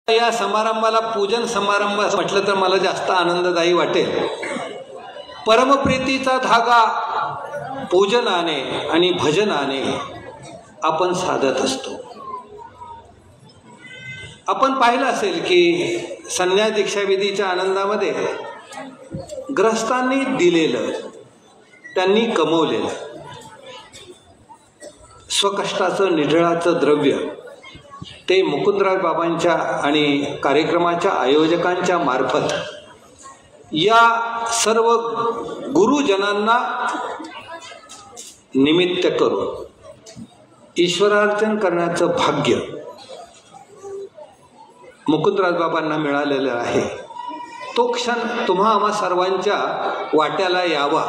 या समारंभाला पूजन समारंभ म्हटलं तर मला जास्त आनंददायी वाटेल. परमप्रीतीचा धागा पूजनाने आणि भजनाने आपण साधत असतो. आपण पाहिलं असेल की संन्यास दीक्षाविधीच्या आनंदामध्ये ग्रस्तांनी दिलेलं, त्यांनी कमवलेलं स्वकष्टाचं निढळाचं द्रव्य ते मुकुंदराज बाबांच्या आणि कार्यक्रमाच्या आयोजकांच्या मार्फत या सर्व गुरुजनांना निमित्त करून ईश्वरार्चन करण्याचं भाग्य मुकुंदराज बाबांना मिळालेलं आहे. तो क्षण तुम्हा आम्हा सर्वांच्या वाट्याला यावा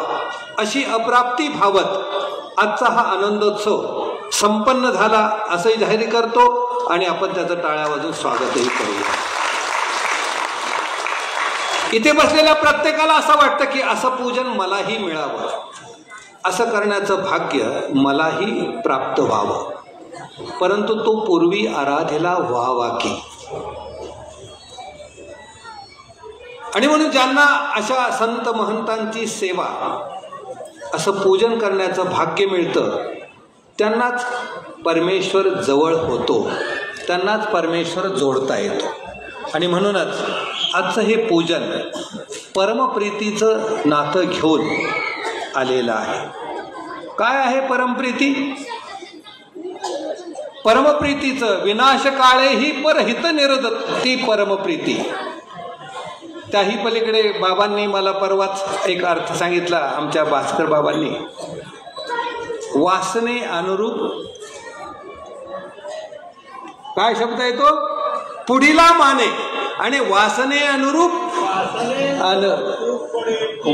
अशी अप्राप्ती भावत आजचा हा आनंदोत्सव संपन्न झाला असंही जाहीर करतो आणि आपण त्याचं टाळ्या वाजून स्वागतही करूया. इथे बसलेल्या प्रत्येकाला असं वाटतं की असं पूजन मलाही मिळावं, असं करण्याचं भाग्य मलाही प्राप्त व्हावं, परंतु तो पूर्वी आराधेला व्हावा की. आणि म्हणून ज्यांना अशा संत महंतांची सेवा असं पूजन करण्याचं भाग्य मिळतं त्यांनाच परमेश्वर जवळ होतो, त्यांनाच परमेश्वर जोडता येतो. आणि म्हणूनच आजचं हे पूजन परमप्रीतीचं नातं घेऊन आलेलं आहे. काय आहे परमप्रीती? परमप्रीतीचं विनाशकाळेही परहित निरदती परमप्रीती. त्याही पलीकडे बाबांनी मला परवाच एक अर्थ सांगितला, आमच्या भास्कर बाबांनी, वासने अनुरूप काय शब्द आहे तो? पुढीला माने. आणि वासने अनुरूप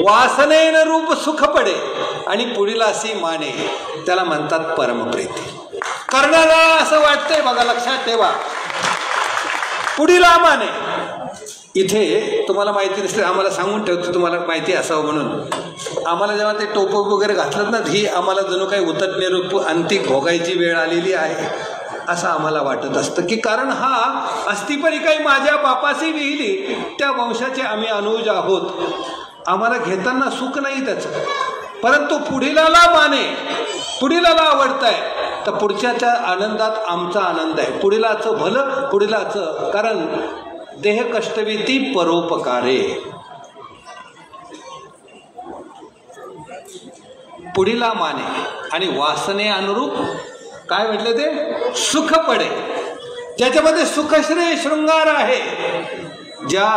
वासनेन रूप सुख पडे आणि पुढीला अशी माने, त्याला म्हणतात परमप्रीती. करणारा असं वाटतंय बघा, लक्षात ठेवा, पुढीला माने. इथे तुम्हाला माहिती नसते, आम्हाला सांगून ठेवतो, तुम्हाला माहिती असावं म्हणून. आम्हाला जेव्हा ते टोपं वगैरे घातलं ना, ही आम्हाला जणू काही उतटणे रूप अंतिक भोगायची वेळ आलेली आहे असं आम्हाला वाटत असतं. की कारण हा अस्थिपरी काही माझ्या बापाशी विहिली, त्या वंशाचे आम्ही अनुज आहोत, आम्हाला घेताना सुख नाही त्याचं. परंतु पुढीलाला माने, पुढीलाला आवडतंय तर पुढच्याच्या आनंदात आमचा आनंद आहे. पुढीलाचं भलं, पुढीलाचं, कारण देह कष्टविती परोपकारे. पुढीला माने आणि वासने अनुरूप काय म्हटलं ते? सुख पडे. ज्याच्यामध्ये सुखश्रेय शृंगार आहे, ज्या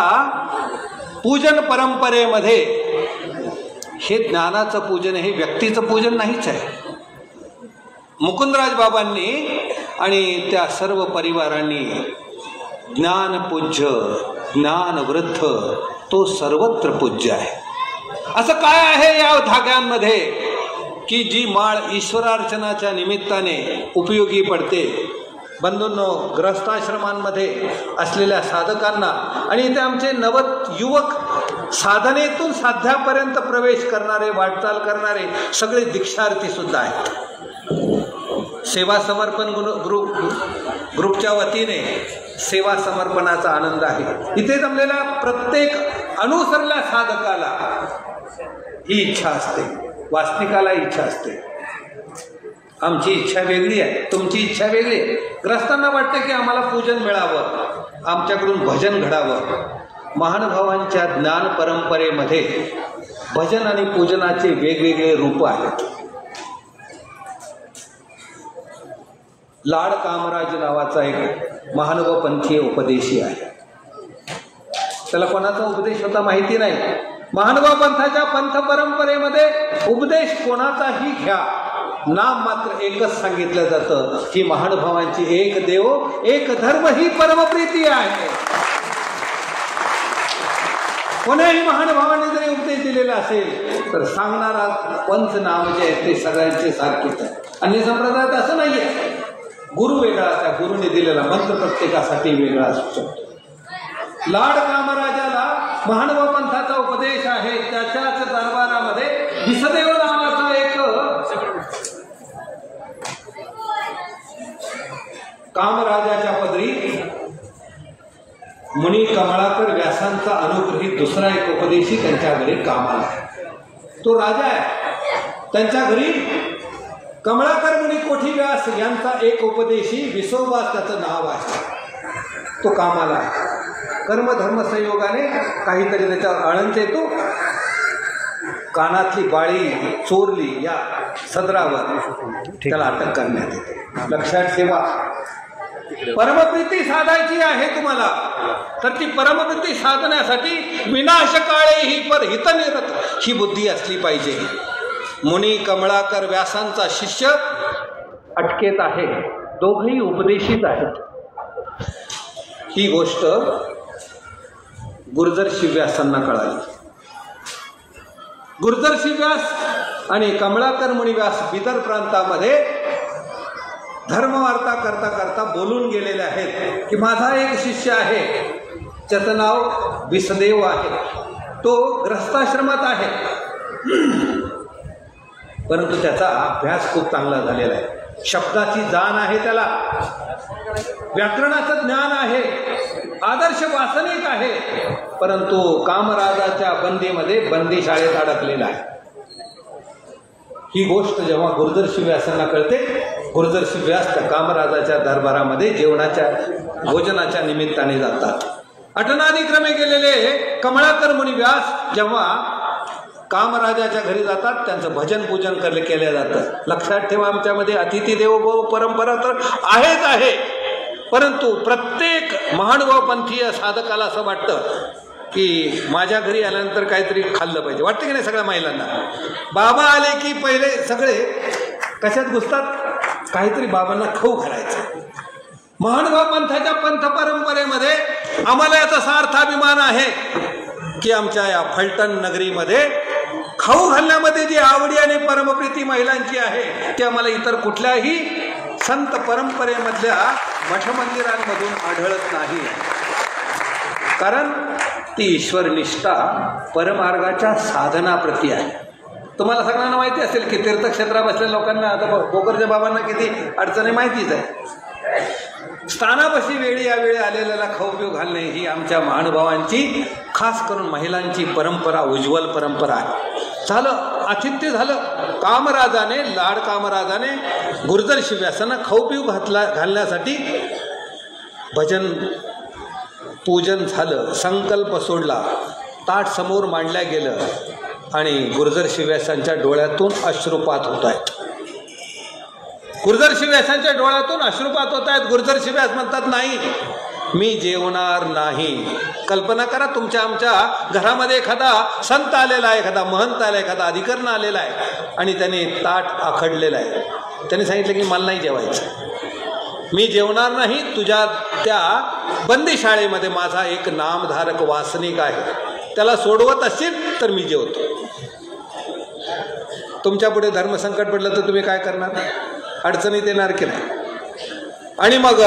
पूजन परंपरेमध्ये हे ज्ञानाचं पूजन, हे व्यक्तीचं पूजन नाहीच आहे. मुकुंदराज बाबांनी आणि त्या सर्व परिवारांनी ज्ञानपूज्य, ज्ञानवृद्ध तो सर्वत्र पूज्य आहे. असं काय आहे या धाग्यांमध्ये की जी माळ ईश्वरार्चनाच्या निमित्ताने उपयोगी पडते? बंधूंनो, ग्रस्ताश्रमांमध्ये असलेल्या साधकांना आणि इथे आमचे युवक साधनेतून साध्यापर्यंत प्रवेश करणारे, वाटचाल करणारे सगळे दीक्षार्थी सुद्धा आहेत. सेवा समर्पण ग्रुपच्या वतीने सेवा समर्पणाचा आनंद आहे. इथे जमलेल्या प्रत्येक अनुसरल्या साधकाला ही इच्छा असते, वास्तविकाला इच्छा असते. आमची इच्छा वेगळी आहे, तुमची इच्छा वेगळी आहे. ग्रस्तांना वाटते की आम्हाला पूजन मिळावं, आमच्याकडून भजन घडावं. महानुभावांच्या ज्ञान परंपरेमध्ये भजन आणि पूजनाचे वेगवेगळे रूप आहेत. लाड कामराज नावाचा एक महानुभाव पंथीय उपदेशी आहे. त्याला कोणाचा उपदेश होता माहिती नाही. महानुभाव पंथाच्या पंथ परंपरेमध्ये उपदेश कोणाचाही घ्या, नाम मात्र एकच सांगितलं जातं की महानुभावांची एक देव एक धर्म ही परमप्रीती आहे. कोणाही महानुभावाने जरी उपदेश दिलेला असेल तर सांगणारा पंथ नाम जे आहे ते सगळ्यांचे सारखेच आहे. अन्य संप्रदायात असं नाहीये. गुरु वेगळा, त्या गुरुने दिलेला मंत्र प्रत्येकासाठी वेगळा असू शकतो. लाड कामराजाला महानुभाव पंथाचा उपदेश आहे. त्याच्याच दरबारामध्ये विसदेव नावाचा एक कामराजाच्या पदरी मुनी कमळाकर व्यासांचा अनुग्रहित दुसरा एक उपदेशी त्यांच्या घरी कामाला आहे. तो राजा आहे. त्यांच्या घरी कमळाकर मुनी कोठी व्यास यांचा एक उपदेशी विसोबास त्याचं नाव आहे. तो कामाला आहे. कर्मधर्म संयोगाने काहीतरी त्याच्यावर आळंच येतो. कानातली बाळी चोरली या सदरावर त्याला अटक करण्यात येते. लक्षात ठेवा, परमप्रीती साधायची आहे तुम्हाला, तर ती परमप्रीती साधण्यासाठी विनाश काळे ही पर हितनिरत ही बुद्धी असली पाहिजे. मुनी कमळाकर व्यासांचा शिष्य अटकेत आहे. दोघंही उपदेशीत आहेत. ही गोष्ट गुरुदर्शी व्यासांना कळाली. गुरुदर्शी व्यास आणि कमळाकर मुनी व्यास बिदर प्रांतामध्ये धर्मवार्ता करता करता बोलून गेलेले आहेत की माझा एक शिष्य आहे, त्याचं नाव विसदेव आहे. तो ग्रस्ताश्रमात आहे, परंतु त्याचा अभ्यास खूप चांगला झालेला आहे. शब्दाची जाण आहे त्याला, व्याकरणाचं ज्ञान आहे, आदर्श वासनिक आहे, परंतु कामराजाच्या बंदीमध्ये बंदी शाळेत अडकलेला आहे. ही गोष्ट जेव्हा गुरुदर्शी व्यासांना कळते, गुरुदर्शी व्यास त्या कामराजाच्या दरबारामध्ये भोजनाच्या निमित्ताने जातात. अटनादिक्रमे गेलेले कमळाकर मुनी व्यास जेव्हा कामराजाच्या घरी जातात, त्यांचं भजन पूजन केलं जातं. लक्षात ठेवा, आमच्यामध्ये अतिथी देवो भव परंपरा तर आहेच आहे, परंतु प्रत्येक महानुभाव पंथीय साधकाला असं वाटतं की माझ्या घरी आल्यानंतर काहीतरी खाल्लं पाहिजे. वाटतं की नाही सगळ्या महिलांना? बाबा आले की पहिले सगळे कशात घुसतात? काहीतरी बाबांना खाऊ घालायचं. महानुभाव पंथाच्या पंथ परंपरेमध्ये आम्हाला याचा सार्थ अभिमान आहे की आमच्या या फलटण नगरीमध्ये खाऊ घालण्यामध्ये जी आवडी आणि परमप्रीती महिलांची आहे ती आम्हाला इतर कुठल्याही संत परंपरेमधल्या मठमंदिरांमधून आढळत नाही. कारण ती ईश्वरनिष्ठा परमार्गाच्या साधनाप्रती आहे. तुम्हाला सगळ्यांना माहिती असेल की तीर्थक्षेत्रात बसलेल्या लोकांना, आता बोकरच्या बाबांना किती अडचणी माहितीच आहे. स्थानापाशी वेळी या वेळी आलेल्याला खाऊ पिऊ घालणे ही आमच्या महानुभावांची, खास करून महिलांची परंपरा, उज्ज्वल परंपरा आहे. झालं, आतिथ्य झालं. लाड कामराजाने गुरुदर्शी व्यासांना खाऊ पिऊ घालण्यासाठी भजन पूजन झालं, संकल्प सोडला, ताट समोर मांडल्या गेलं आणि गुरुदर्शी व्यासांच्या डोळ्यातून अश्रुपात होत आहेत. गुरुदर्शी व्यासांच्या डोळ्यातून अश्रुपात होत आहेत. गुरुदर्शी व्यास म्हणतात, नाही मी जेवणार नाही. कल्पना करा, तुमच्या आमच्या घरामध्ये एखादा संत आलेला आहे, एखादा महंत आला, एखादा अधिकरण आलेला आहे आणि त्याने ताट आखडलेलं आहे. त्याने सांगितलं की मला नाही जेवायचं, मी जेवणार नाही. तुझ्या त्या बंदीशाळेमध्ये माझा एक नामधारक वासनिक आहे, त्याला सोडवत असतील तर मी जेवतो. तुमच्या पुढे धर्मसंकट पडलं तर तुम्ही काय करणार? अडचणीत येणार की नाही? आणि मग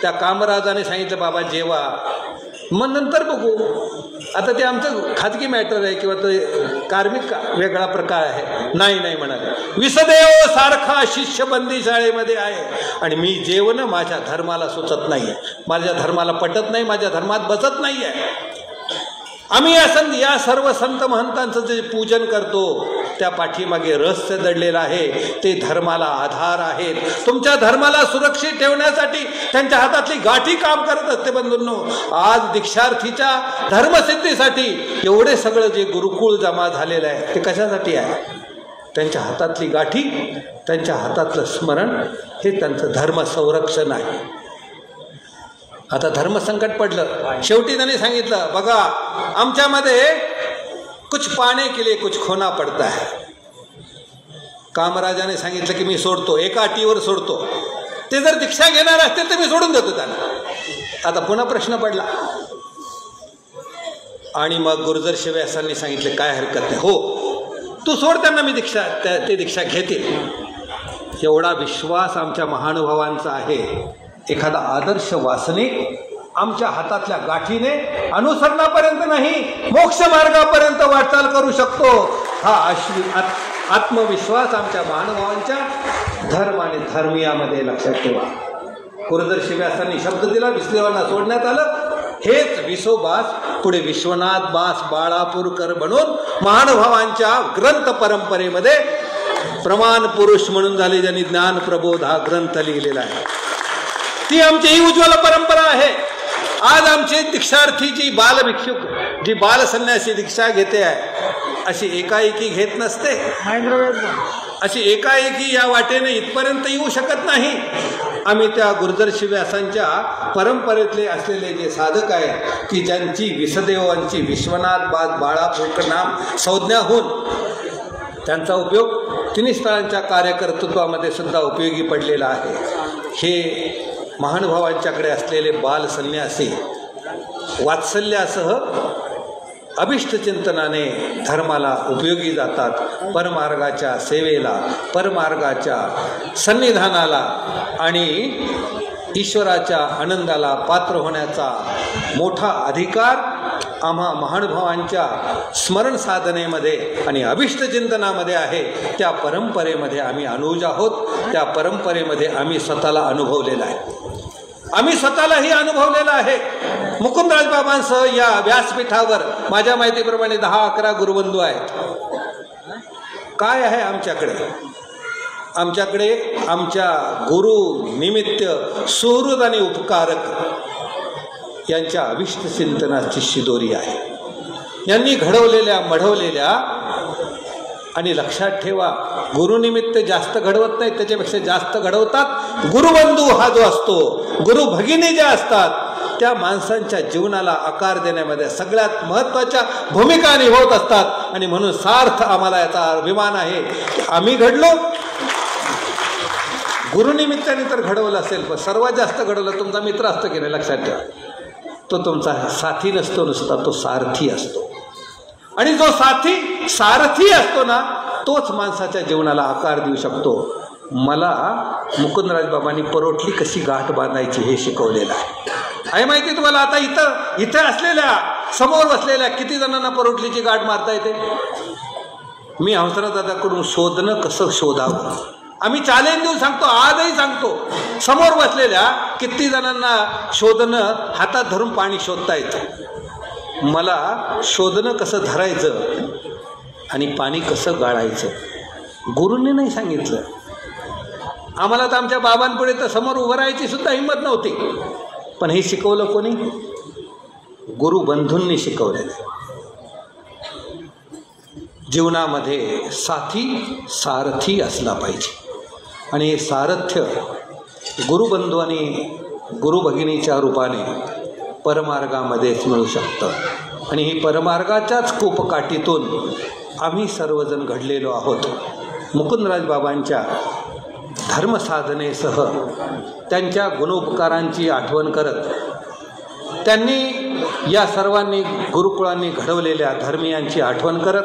त्या कामराजाने सांगितलं, बाबा जेवा, मग नंतर बघू. आता ते आमचं खाजगी मॅटर आहे किंवा ते कार्मिक वेगळा प्रकार आहे. नाही म्हणाले, विसदेव सारखा शिष्य बंदी शाळेमध्ये आहे आणि मी जेवण माझ्या धर्माला सुचत नाही आहे, माझ्या धर्माला पटत नाही, माझ्या धर्मात बसत नाही आहे. आम्ही या सर्व संत महंतांचं जे पूजन करतो त्या पाठीमागे रहस्य दडलेलं आहे. ते धर्माला आधार आहेत. तुमच्या धर्माला सुरक्षित ठेवण्यासाठी त्यांच्या हातातली गाठी काम करत असते. बंधूंनो, आज दीक्षार्थीच्या धर्मसिद्धीसाठी एवढे सगळं जे गुरुकुळ जमा झालेलं आहे ते कशासाठी आहे? त्यांच्या हातातली गाठी, त्यांच्या हातातलं स्मरण हे त्यांचं धर्म संरक्षण आहे. आता धर्मसंकट पडलं, शेवटी त्यांनी सांगितलं, बघा आमच्यामध्ये कुछ पाने के लिए कुछ खोना पडता है. कामराजाने सांगितलं की मी सोडतो, एका अटीवर सोडतो. ते जर दीक्षा घेणार असतील तर मी सोडून देतो त्यांना. आता पुन्हा प्रश्न पडला आणि मग गुरुदर्शी व्यासांनी सांगितले काय हरकत नाही, हो तू सोड त्यांना, मी ते दीक्षा घेतील. एवढा विश्वास आमच्या महानुभावांचा आहे. एखादा आदर्श वासनिक आमच्या हातातल्या गाठीने अनुसरणापर्यंत नाही, मोक्ष मार्गापर्यंत वाटचाल करू शकतो. हा आत्मविश्वास आमच्या महानुभावांच्या धर्म आणि धर्मीयामध्ये लक्षात ठेवा. गुरुदर्शी व्यासांनी शब्द दिला, विसलेवांना सोडण्यात आलं. हेच विसोबास पुढे विश्वनाथ बास बाळापूरकर म्हणून महानुभावांच्या ग्रंथ परंपरेमध्ये प्रमाण पुरुष म्हणून झाले, ज्यांनी ज्ञान प्रबोध हा ग्रंथ लिहिलेला आहे. ती आमची ही उज्ज्वल परंपरा आहे. आज आमची दीक्षार्थी जी बालभिक्षुक, जी बालसन्यासी दीक्षा घेते आहे, अशी एकाएकी घेत नसते. अशी एकाएकी या वाटेने इथपर्यंत येऊ शकत नाही. आम्ही त्या गुरुदर्शी व्यासांच्या परंपरेतले असलेले जे साधक आहेत की ज्यांची विसदेवांची विश्वनाथ बाळापूरकर नाम संज्ञा होऊन त्यांचा उपयोग तिन्ही स्थळांच्या कार्यकर्तृत्वामध्ये सुद्धा उपयोगी पडलेला आहे. हे महानुभावांच्याकडे असलेले बालसन्यासी वात्सल्यासह अभिष्टचिंतनाने धर्माला उपयोगी जातात. परमार्गाच्या सेवेला, परमार्गाच्या सन्निधानाला आणि ईश्वराच्या आनंदाला पात्र होण्याचा मोठा अधिकार आम्हा महानुभावांच्या स्मरण साधनेमध्ये आणि अभिष्टचिंतनामध्ये आहे. त्या परंपरेमध्ये आम्ही अनुज आहोत. त्या परंपरेमध्ये आम्ही स्वतःला अनुभवलेला आहे. आम्ही स्वतःलाही अनुभवलेलं आहे. मुकुंदराज बाबांसह या व्यासपीठावर माझ्या माहितीप्रमाणे 10-11 गुरुबंधू आहेत. काय आहे आमच्याकडे? आमच्याकडे आमच्या गुरु निमित्त सुहृद आणि उपकारक यांच्या अभिष्ट चिंतनाची शिदोरी आहे. यांनी घडवलेल्या मढवलेल्या, आणि लक्षात ठेवा, गुरुनिमित्त जास्त घडवत नाहीत, त्याच्यापेक्षा जास्त घडवतात गुरुबंधू हा जो असतो, गुरु भगिनी ज्या असतात, त्या माणसांच्या जीवनाला आकार देण्यामध्ये सगळ्यात महत्त्वाच्या भूमिका निभावत असतात. आणि म्हणून सार्थ आम्हाला याचा अभिमान आहे की आम्ही घडलो. गुरुनिमित्ताने तर घडवलं असेल, पण सर्वात जास्त घडवलं तुमचा मित्र असतो की नाही, लक्षात ठेवा. तो तुमचा साथी नसतो नुसता, तो सारथी असतो. आणि जो सारथी असतो ना, तोच माणसाच्या जीवनाला आकार देऊ शकतो. मला मुकुंदराज बाबांनी परोठली कशी गाठ बांधायची हे शिकवलेलं आहे माहिती तुम्हाला. आता इथं असलेल्या, समोर बसलेल्या किती जणांना परोठलीची गाठ मारता येते? मी हंसराज दादाकडून शोधणं कसं शोधावं आम्ही चॅलेंज देऊन सांगतो, आजही सांगतो. समोर बसलेल्या किती जणांना शोधणं, हातात धरून पाणी शोधता येतं. मला शोधणं कसं धरायचं आणि पाणी कसं गाळायचं गुरूंनी नाही सांगितलं. आम्हाला तर आमच्या बाबांपुढे तर समोर उभं राहायची सुद्धा हिंमत नव्हती. पण हे शिकवलं कोणी? गुरुबंधूंनी शिकवलेलं. जीवनामध्ये सारथी असला पाहिजे. आणि हे सारथ्य गुरुबंधू आणि गुरुभगिनीच्या रूपाने परमार्गामध्येच मिळू शकतं. आणि ही परमार्गाच्याच कूपकाठीतून आम्ही सर्वजण घडलेलो आहोत. मुकुंदराज बाबांच्या धर्मसाधनेसह त्यांच्या गुणोपकारांची आठवण करत, त्यांनी या सर्वांनी गुरुकुळांनी घडवलेल्या धर्मीयांची आठवण करत,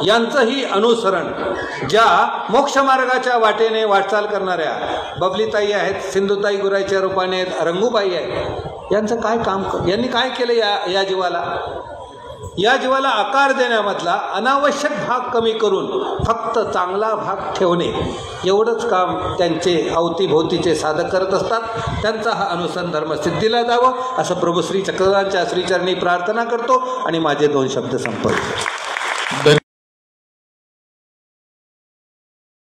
यांचंही अनुसरण ज्या मोक्षमार्गाच्या वाटेने वाटचाल करणाऱ्या बबलीताई आहेत, सिंधुताई गुराईच्या रूपाने रंगूबाई आहेत, यांचं काय काम, यांनी काय केलं या जीवाला आकार देण्यामधला अनावश्यक भाग कमी करून फक्त चांगला भाग ठेवणे, एवढंच काम त्यांचे अवतीभोवतीचे साधक करत असतात. त्यांचा हा अनुसरण धर्म सिद्धीला जावं असं प्रभू श्री चक्रधरांच्या श्रीचरणी प्रार्थना करतो आणि माझे 2 शब्द संपवतो.